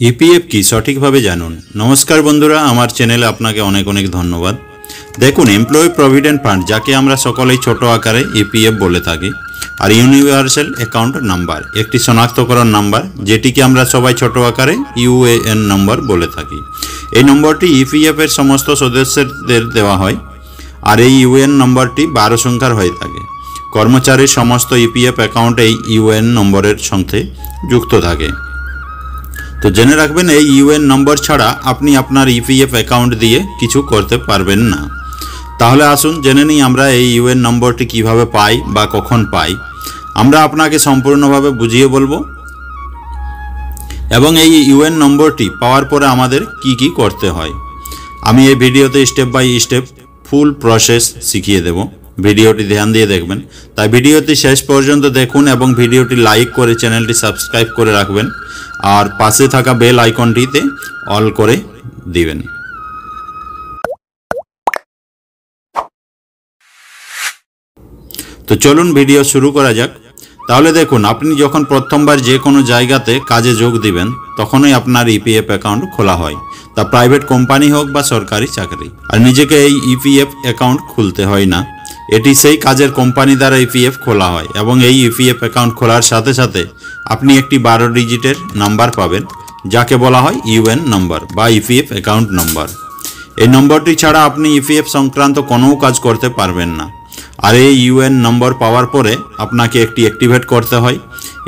EPF কি সঠিকভাবে জানুন। নমস্কার বন্ধুরা, আমার চ্যানেলে আপনাকে অনেক অনেক ধন্যবাদ। দেখুন, এমপ্লয়ি প্রভিডেন্ট ফান্ড, যাকে আমরা সকলেই ছোট আকারে ইপিএফ বলে থাকি, আর ইউনিভার্সাল অ্যাকাউন্ট নাম্বার একটি শনাক্তকরণ নাম্বার, যেটিকে আমরা সবাই ছোট আকারে ইউএএন নম্বর বলে থাকি। এই নম্বরটি ইপিএফ এর সমস্ত সদস্যদের দেওয়া হয়, আর এই ইউএএন নম্বরটি 12 সংখ্যার হয়ে থাকে। কর্মচারীর সমস্ত ইপিএফ অ্যাকাউন্ট এই ইউএএন নম্বরের সাথে যুক্ত থাকে। তো জেনে রাখবেন, এই ইউএএন নম্বর ছাড়া আপনি আপনার ইপিএফ অ্যাকাউন্ট দিয়ে কিছু করতে পারবেন না। তাহলে আসুন জেনে নিই আমরা এই ইউএএন নম্বরটি কিভাবে পাই বা কখন পাই। আমরা আপনাকে সম্পূর্ণভাবে বুঝিয়ে বলবো, এবং এই ইউএএন নম্বরটি পাওয়ার পরে আমাদের কি কি করতে হয় আমি এই ভিডিওতে step by step full process শিখিয়ে দেব। ভিডিওটি ধ্যান দিয়ে দেখবেন, তাই ভিডিওটি শেষ পর্যন্ত দেখুন এবং ভিডিওটি লাইক করে চ্যানেলটি সাবস্ক্রাইব করে রাখবেন, আর পাশে থাকা বেল আইকনটিতে অল করে দিবেন। তো চলুন ভিডিও শুরু করা যাক। তাহলে দেখুন, আপনি যখন প্রথমবার যে কোনো জায়গাতে কাজে যোগ দিবেন, তখনই আপনার ইপিএফ অ্যাকাউন্ট খোলা হয়, তা প্রাইভেট কোম্পানি হোক বা সরকারি চাকরি। আর নিজেকে এই ইপিএফ অ্যাকাউন্ট খুলতে হয় না, এটি সেই কাজের কোম্পানি দ্বারা ইপিএফ খোলা হয়। এবং এই ইপিএফ অ্যাকাউন্ট খোলার সাথে সাথে আপনি একটি 12 ডিজিটের নাম্বার পাবেন, যাকে বলা হয় ইউএন নম্বর বা ইপিএফ অ্যাকাউন্ট নম্বর। এই নম্বরটি ছাড়া আপনি ইপিএফ সংক্রান্ত কোনো কাজ করতে পারবেন না। আর এই ইউএন নম্বর পাওয়ার পরে আপনাকে একটি অ্যাক্টিভেট করতে হয়,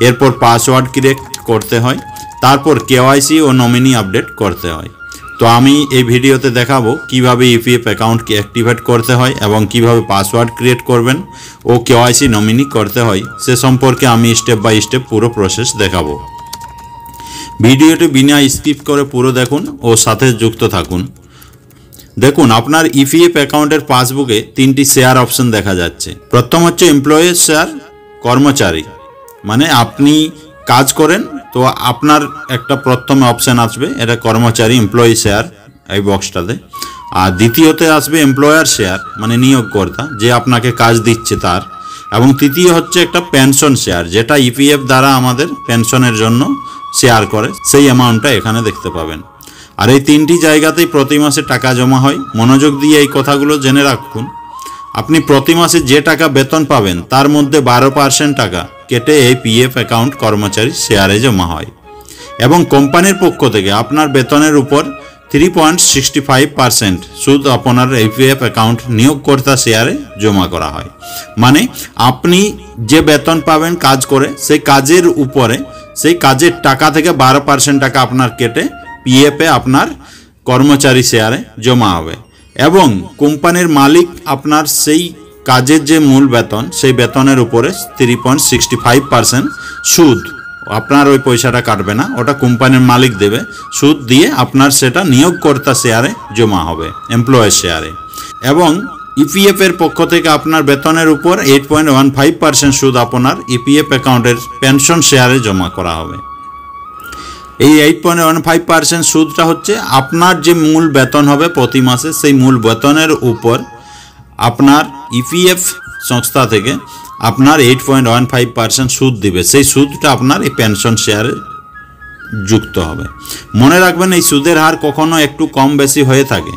এরপর পাসওয়ার্ড ক্রিয়েট করতে হয়, তারপর কেওয়াইসি ও নমিনি আপডেট করতে হয়। তো আমি এই ভিডিওতে দেখাবো কিভাবে ইপিএফ অ্যাকাউন্টকে অ্যাক্টিভেট করতে হয় এবং কিভাবে পাসওয়ার্ড ক্রিয়েট করবেন ও কেওয়াইসি নমিনি করতে হয়, সে সম্পর্কে আমি স্টেপ বাই স্টেপ পুরো প্রসেস দেখাবো। ভিডিওটি বিনা স্কিপ করে পুরো দেখুন ও সাথে যুক্ত থাকুন। দেখুন, আপনার ইপিএফ অ্যাকাউন্টের পাসবুকে 3টি শেয়ার অপশন দেখা যাচ্ছে। প্রথম হচ্ছে এমপ্লয়ি শেয়ার, কর্মচারী, মানে আপনি কাজ করেন তো আপনার একটা প্রথম অপশন আসবে, এটা কর্মচারী এমপ্লয়ি শেয়ার এই বক্সটাতে। আর দ্বিতীয়তে আসবে এমপ্লয়ার শেয়ার, মানে নিয়োগকর্তা যে আপনাকে কাজ দিচ্ছে তার। এবং তৃতীয় হচ্ছে একটা পেনশন শেয়ার, যেটা ইপিএফ দ্বারা আমাদের পেনশনের জন্য শেয়ার করে, সেই অ্যামাউন্টটা এখানে দেখতে পাবেন। আর এই 3টি জায়গাতেই প্রতি মাসে টাকা জমা হয়। মনোযোগ দিয়ে এই কথাগুলো জেনে রাখুন। আপনি প্রতি মাসে যে টাকা বেতন পাবেন, তার মধ্যে 12% টাকা কেটে এই পিএফ অ্যাকাউন্ট কর্মচারী শেয়ারে জমা হয়। এবং কোম্পানির পক্ষ থেকে আপনার বেতনের উপর 3.65% সুদ আপনার এই পিএফ অ্যাকাউন্ট নিয়োগকর্তা শেয়ারে জমা করা হয়। মানে আপনি যে বেতন পাবেন কাজ করে, সেই কাজের উপরে সেই কাজের টাকা থেকে 12% টাকা আপনার কেটে পিএফে আপনার কর্মচারী শেয়ারে জমা হবে। এবং কোম্পানির মালিক আপনার সেই কাজের যে মূল বেতন, সেই বেতনের উপরে 3.65% সুদ, আপনার ওই পয়সাটা কাটবে না, ওটা কোম্পানির মালিক দেবে। সুদ দিয়ে আপনার সেটা নিয়োগকর্তা শেয়ারে জমা হবে, এমপ্লয়ার শেয়ারে। এবং ইপিএফ এর পক্ষ থেকে আপনার বেতনের উপর 8.15% সুদ আপনার ইপিএফ অ্যাকাউন্টের পেনশন শেয়ারে জমা করা হবে। এই 8.15% সুদটা হচ্ছে আপনার যে মূল বেতন হবে প্রতি মাসে, সেই মূল বেতনের উপর আপনার ইপিএফ সংস্থা থেকে আপনার 8.15% সুদ দিবে। সেই সুদটা আপনার এই পেনশন শেয়ারে যুক্ত হবে। মনে রাখবেন, এই সুদের হার কখনো একটু কম বেশি হয়ে থাকে,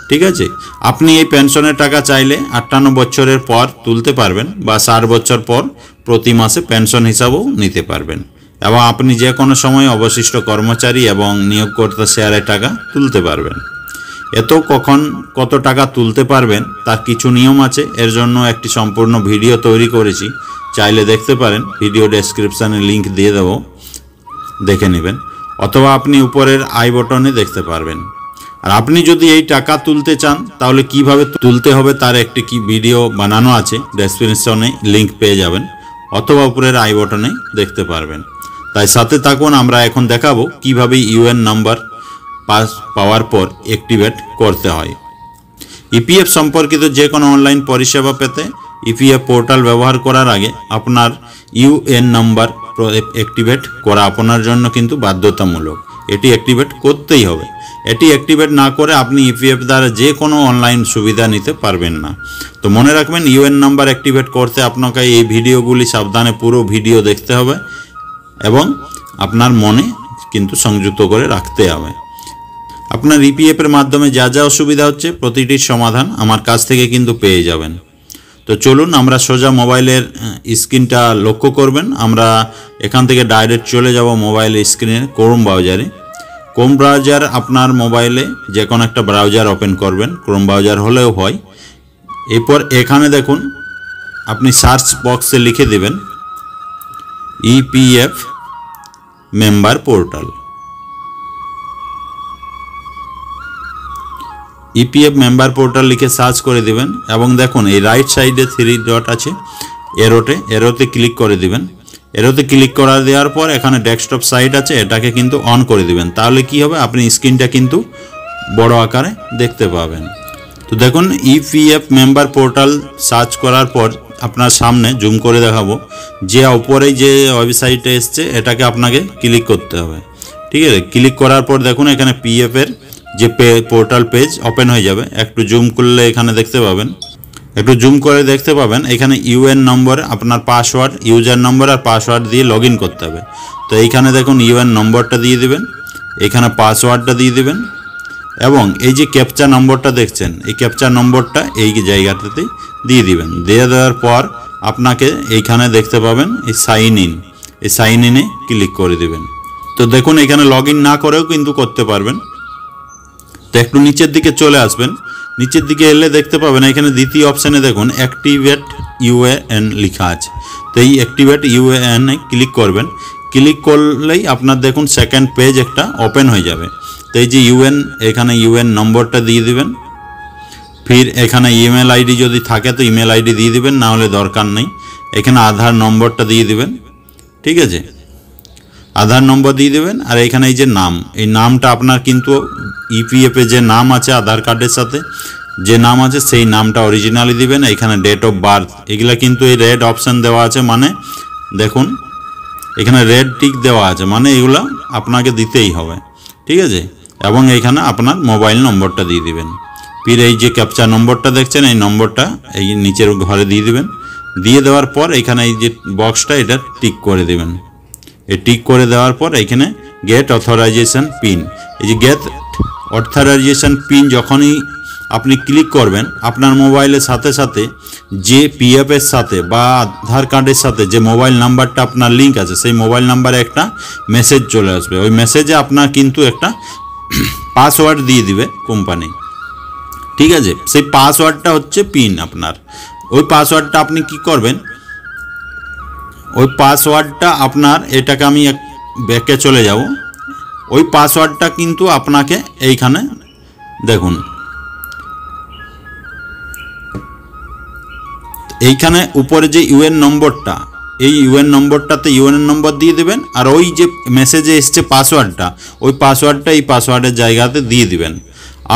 ঠিক আছে? আপনি এই পেনশনের টাকা চাইলে 58 বছরের পর তুলতে পারবেন, বা 60 বছর পর প্রতি মাসে পেনশন হিসাবেও নিতে পারবেন। এবং আপনি যে কোনো সময় অবশিষ্ট কর্মচারী এবং নিয়োগকর্তা শেয়ারের টাকা তুলতে পারবেন। কত টাকা তুলতে পারবেন তার কিছু নিয়ম আছে, এর জন্য একটি সম্পূর্ণ ভিডিও তৈরি করেছি, চাইলে দেখতে পারেন। ভিডিও ডেসক্রিপশানে লিংক দিয়ে দেবো, দেখে নেবেন, অথবা আপনি উপরের আই বটনে দেখতে পারবেন। আর আপনি যদি এই টাকা তুলতে চান, তাহলে কিভাবে তুলতে হবে তার একটি ভিডিও বানানো আছে, ডেসক্রিপশনে লিংক পেয়ে যাবেন, অথবা উপরের আই বটনে দেখতে পারবেন। তাই সাথে থাকুন, আমরা এখন দেখাবো কিভাবে ইউএন নাম্বার পাওয়ার পর অ্যাক্টিভেট করতে হয়। ইপিএফ সম্পর্কিত যে কোনো অনলাইন পরিষেবা পেতে ইপিএফ পোর্টাল ব্যবহার করার আগে আপনার ইউএন নাম্বার অ্যাক্টিভেট করা আপনার জন্য কিন্তু বাধ্যতামূলক। এটি অ্যাক্টিভেট করতেই হবে। এটি অ্যাক্টিভেট না করে আপনি ইপিএফ দ্বারা যে কোনো অনলাইন সুবিধা নিতে পারবেন না। তো মনে রাখবেন, ইউএন নাম্বার অ্যাক্টিভেট করতে আপনাকে এই ভিডিওগুলি সাবধানে পুরো ভিডিও দেখতে হবে এবং আপনার মনে কিন্তু সংযুক্ত করে রাখতে হবে। আপনার ইপিএফ এর মাধ্যমে যা যা অসুবিধা হচ্ছে প্রতিটির সমাধান আমার কাছ থেকে কিন্তু পেয়ে যাবেন। তো চলুন আমরা সোজা মোবাইলের স্ক্রিনটা লক্ষ্য করবেন। আমরা এখান থেকে ডাইরেক্ট চলে যাব মোবাইল স্ক্রিনে ক্রোম ব্রাউজারে। ক্রোম ব্রাউজার আপনার মোবাইলে যে কোনো একটা ব্রাউজার ওপেন করবেন, ক্রোম ব্রাউজার হলেও হয়। এরপর এখানে দেখুন আপনি সার্চ বক্সে লিখে দেবেন EPF member portal. EPF member portal লিখে সার্চ করে দিবেন এবং দেখুন এই রাইট সাইডে 3 ডট আছে, এরোতে ক্লিক করে দিবেন। এরোতে ক্লিক করা দেওয়ার পর এখানে ডেস্কটপ সাইট আছে, এটাকে কিন্তু অন করে দিবেন। তাহলে কি হবে, আপনি স্ক্রিনটা কিন্তু বড় আকারে দেখতে পাবেন। তো দেখুন ইপিএফ মেম্বার পোর্টাল সার্চ করার পর আপনার সামনে জুম করে দেখাবো যে উপরেই যে ওয়েবসাইটে এসছে এটাকে আপনাকে ক্লিক করতে হবে। ঠিক আছে, ক্লিক করার পর দেখুন এখানে পিএফ এর যে পোর্টাল পেজ ওপেন হয়ে যাবে। একটু জুম করলে এখানে দেখতে পাবেন, একটু জুম করে দেখতে পাবেন এখানে ইউএন নম্বর, আপনার পাসওয়ার্ড, ইউজার নম্বর আর পাসওয়ার্ড দিয়ে লগ ইন করতে হবে। তো এইখানে দেখুন ইউএন নম্বরটা দিয়ে দিবেন, এখানে পাসওয়ার্ডটা দিয়ে দিবেন এবং এই যে ক্যাপচা নম্বরটা দেখছেন এই ক্যাপচা নম্বরটা এই জায়গাটাতে দিয়ে দিবেন। দিয়ে দেওয়ার পর আপনাকে এইখানে দেখতে পাবেন এই সাইন ইন, এই সাইন ইনে ক্লিক করে দিবেন। তো দেখুন এখানে লগ ইন না করেও কিন্তু করতে পারবেন। তো একটু নিচের দিকে চলে আসবেন, নিচের দিকে এলে দেখতে পাবেন এখানে দ্বিতীয় অপশানে দেখুন অ্যাক্টিভেট ইউএএন লেখা আছে। তো এই অ্যাক্টিভেট ইউএএন এ ক্লিক করবেন। ক্লিক করলেই আপনার দেখুন সেকেন্ড পেজ একটা ওপেন হয়ে যাবে। তো এই যে ইউএন, এখানে ইউএন নম্বরটা দিয়ে দিবেন। ফির এখানে ইমেল আইডি যদি থাকে তো ইমেল আইডি দিয়ে দিবেন, না হলে দরকার নেই। এখানে আধার নম্বরটা দিয়ে দিবেন। ঠিক আছে, আধার নম্বর দিয়ে দেবেন। আর এখানে এই যে নাম, এই নামটা আপনার কিন্তু ইপিএফে যে নাম আছে আধার কার্ডের সাথে যে নাম আছে সেই নামটা অরিজিনালি দিবেন। এখানে ডেট অফ বার্থ, এগুলা কিন্তু এই রেড অপশান দেওয়া আছে, মানে দেখুন এখানে রেড টিক দেওয়া আছে, মানে এগুলা আপনাকে দিতেই হবে। ঠিক আছে, এবং এইখানে আপনার মোবাইল নম্বরটা দিয়ে দিবেন। ফির এই যে ক্যাপচা নম্বরটা দেখছেন এই নম্বরটা এই নিচের ঘরে দিয়ে দিবেন। দিয়ে দেওয়ার পর এখানে এই যে বক্সটা এটা টিক করে দেবেন। এই টিক করে দেওয়ার পর এখানে গেট অথরাইজেশন পিন, এই যে গেট অথরাইজেশন পিন যখনই আপনি ক্লিক করবেন আপনার মোবাইলের সাথে সাথে যে পিএফ এর সাথে বা আধার কার্ডের সাথে যে মোবাইল নাম্বারটা আপনার লিঙ্ক আছে সেই মোবাইল নাম্বারে একটা মেসেজ চলে আসবে। ওই মেসেজে আপনার কিন্তু একটা পাসওয়ার্ড দিয়ে দিবে কোম্পানি। ঠিক আছে, সেই পাসওয়ার্ডটা হচ্ছে পিন আপনার। ওই পাসওয়ার্ডটা আপনি কি করবেন, ওই পাসওয়ার্ডটা আপনার, এটাকে আমি ব্যাকে চলে যাব, ওই পাসওয়ার্ডটা কিন্তু আপনাকে এইখানে দেখুন এইখানে উপরে যে ইউএন নম্বরটা, এই ইউএন নম্বরটাতে ইউএন নম্বর দিয়ে দেবেন। আর ওই যে মেসেজে এসছে পাসওয়ার্ডটা, ওই পাসওয়ার্ডটা এই পাসওয়ার্ডের জায়গাতে দিয়ে দিবেন।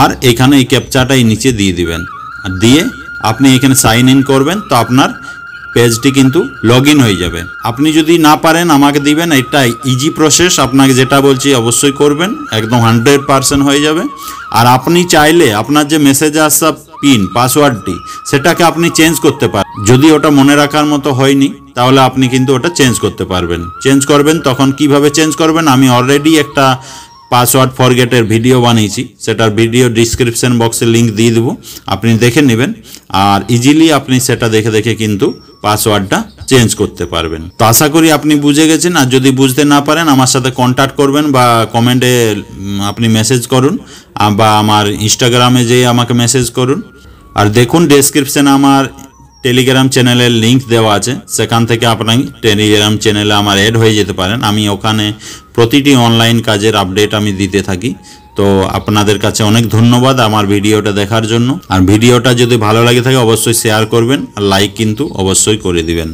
আর এখানে এই ক্যাপচাটা এই নিচে দিয়ে দিবেন। আর দিয়ে আপনি এখানে সাইন ইন করবেন, তো আপনার পেজটি কিন্তু লগ ইন হয়ে যাবে। আপনি যদি না পারেন আমাকে দিবেন, এটা ইজি প্রসেস, আপনাকে যেটা বলছি অবশ্যই করবেন, একদম 100% হয়ে যাবে। আর আপনি চাইলে আপনার যে মেসেজে আসা পিন পাসওয়ার্ডটি সেটাকে আপনি চেঞ্জ করতে পারেন। যদি ওটা মনে রাখার মতো হয়নি তাহলে আপনি কিন্তু ওটা চেঞ্জ করতে পারবেন। চেঞ্জ করবেন তখন কিভাবে চেঞ্জ করবেন, আমি অলরেডি একটা পাসওয়ার্ড ফরগেটের ভিডিও বানিয়েছি, সেটার ভিডিও ডিসক্রিপশন বক্সে লিঙ্ক দিয়ে দেবো, আপনি দেখে নেবেন। আর ইজিলি আপনি সেটা দেখে দেখে কিন্তু পাসওয়ার্ডটা চেঞ্জ করতে পারবেন। তো আশা করি আপনি বুঝে গেছেন। আর যদি বুঝতে না পারেন আমার সাথে কন্ট্যাক্ট করবেন বা কমেন্টে আপনি মেসেজ করুন বা আমার ইনস্টাগ্রামে যেয়ে আমাকে মেসেজ করুন। আর দেখুন ডেসক্রিপশনে আমার টেলিগ্রাম চ্যানেলের লিঙ্ক দেওয়া আছে, সেখান থেকে আপনি টেলিগ্রাম চ্যানেলে আমার অ্যাড হয়ে যেতে পারেন। আমি ওখানে প্রতিটি অনলাইন কাজের আপডেট আমি দিতে থাকি। তো আপনাদের কাছে অনেক ধন্যবাদ আমার ভিডিওটা দেখার জন্য। আর ভিডিওটা যদি ভালো লাগে থাকে অবশ্যই শেয়ার করবেন আর লাইক কিন্তু অবশ্যই করে দিবেন।